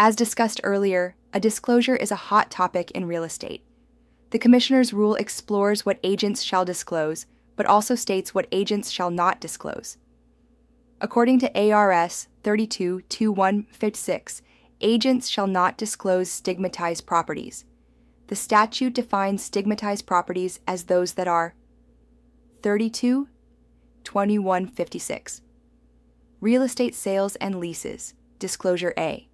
As discussed earlier, a disclosure is a hot topic in real estate. The Commissioner's rule explores what agents shall disclose, but also states what agents shall not disclose. According to ARS 32-2156, agents shall not disclose stigmatized properties. The statute defines stigmatized properties as those that are 32-2156. Real estate sales and leases, Disclosure A.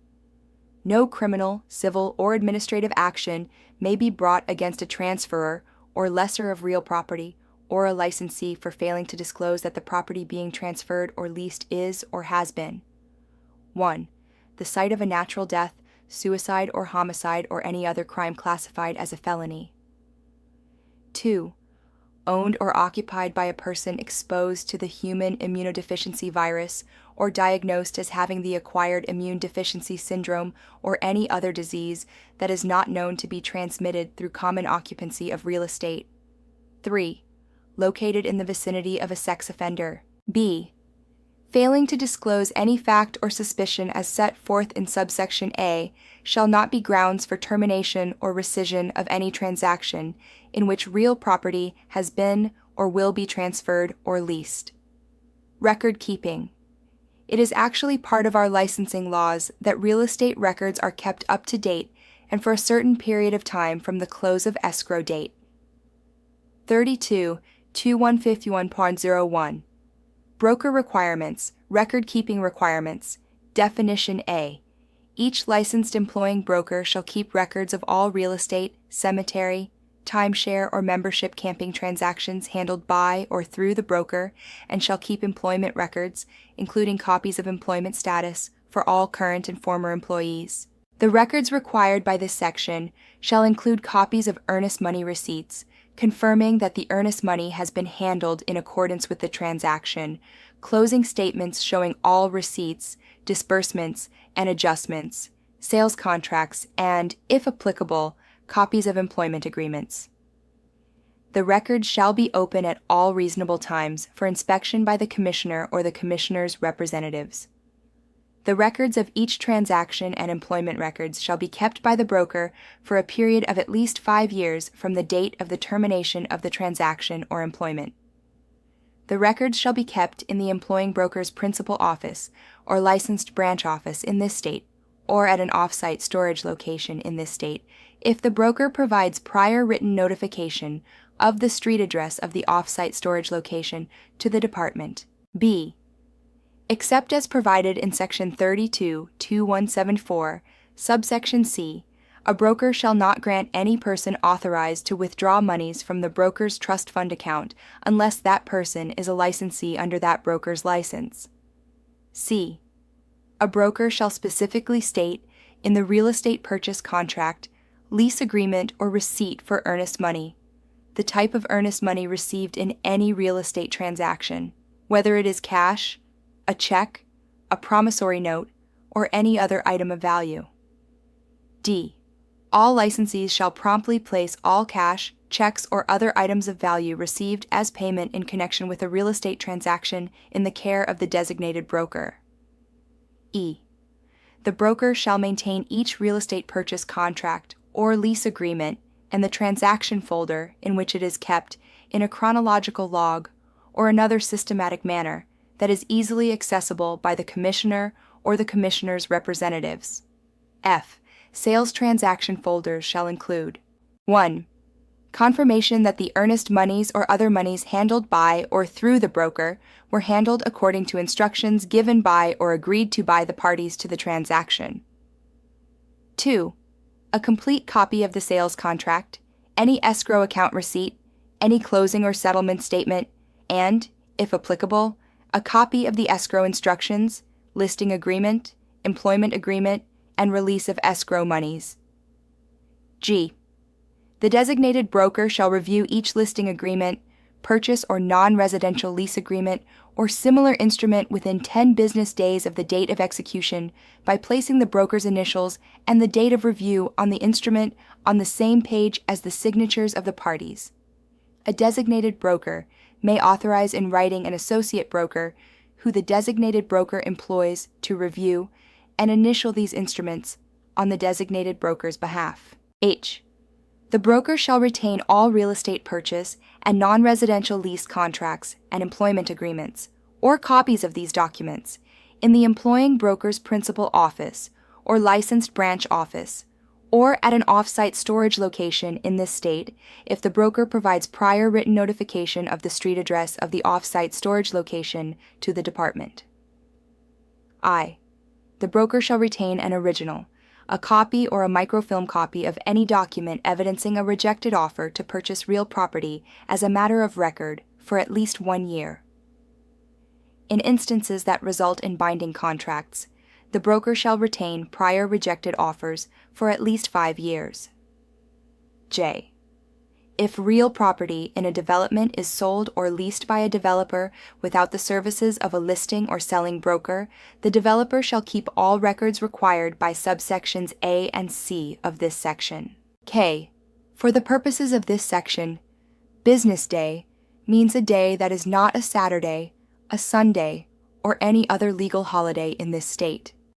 No criminal, civil, or administrative action may be brought against a transferor or lessor of real property or a licensee for failing to disclose that the property being transferred or leased is or has been 1. The site of a natural death, suicide or homicide or any other crime classified as a felony. 2. Owned or occupied by a person exposed to the human immunodeficiency virus or diagnosed as having the acquired immune deficiency syndrome or any other disease that is not known to be transmitted through common occupancy of real estate. 3. Located in the vicinity of a sex offender. B. Failing to disclose any fact or suspicion as set forth in subsection A shall not be grounds for termination or rescission of any transaction in which real property has been or will be transferred or leased. Record keeping. It is actually part of our licensing laws that real estate records are kept up to date and for a certain period of time from the close of escrow date. 32-2151.01. Broker requirements, record-keeping requirements. Definition A. Each licensed employing broker shall keep records of all real estate, cemetery, timeshare, or membership camping transactions handled by or through the broker and shall keep employment records, including copies of employment status, for all current and former employees. The records required by this section shall include copies of earnest money receipts, confirming that the earnest money has been handled in accordance with the transaction, closing statements showing all receipts, disbursements, and adjustments, sales contracts, and, if applicable, copies of employment agreements. The records shall be open at all reasonable times for inspection by the Commissioner or the Commissioner's representatives. The records of each transaction and employment records shall be kept by the broker for a period of at least 5 years from the date of the termination of the transaction or employment. The records shall be kept in the employing broker's principal office or licensed branch office in this state, or at an off-site storage location in this state, if the broker provides prior written notification of the street address of the off-site storage location to the department. B. Except as provided in Section 32-2174, subsection C, a broker shall not grant any person authorized to withdraw monies from the broker's trust fund account unless that person is a licensee under that broker's license. C. A broker shall specifically state in the real estate purchase contract, lease agreement, or receipt for earnest money the type of earnest money received in any real estate transaction, whether it is cash, a check, a promissory note, or any other item of value. D. All licensees shall promptly place all cash, checks, or other items of value received as payment in connection with a real estate transaction in the care of the designated broker. E. The broker shall maintain each real estate purchase contract or lease agreement and the transaction folder in which it is kept in a chronological log or another systematic manner that is easily accessible by the Commissioner or the Commissioner's representatives. F. Sales transaction folders shall include 1. Confirmation that the earnest monies or other monies handled by or through the broker were handled according to instructions given by or agreed to by the parties to the transaction. 2. A complete copy of the sales contract, any escrow account receipt, any closing or settlement statement, and, if applicable, a copy of the escrow instructions, listing agreement, employment agreement, and release of escrow monies. G. The designated broker shall review each listing agreement, purchase or non-residential lease agreement, or similar instrument within 10 business days of the date of execution by placing the broker's initials and the date of review on the instrument on the same page as the signatures of the parties. A designated broker may authorize in writing an associate broker who the designated broker employs to review and initial these instruments on the designated broker's behalf. H. The broker shall retain all real estate purchase and non-residential lease contracts and employment agreements, or copies of these documents, in the employing broker's principal office or licensed branch office, or at an off-site storage location in this state if the broker provides prior written notification of the street address of the off-site storage location to the department. I. The broker shall retain an original, a copy or a microfilm copy of any document evidencing a rejected offer to purchase real property as a matter of record for at least 1 year. In instances that result in binding contracts, the broker shall retain prior rejected offers for at least 5 years. J. If real property in a development is sold or leased by a developer without the services of a listing or selling broker, the developer shall keep all records required by subsections A and C of this section. K. For the purposes of this section, business day means a day that is not a Saturday, a Sunday, or any other legal holiday in this state.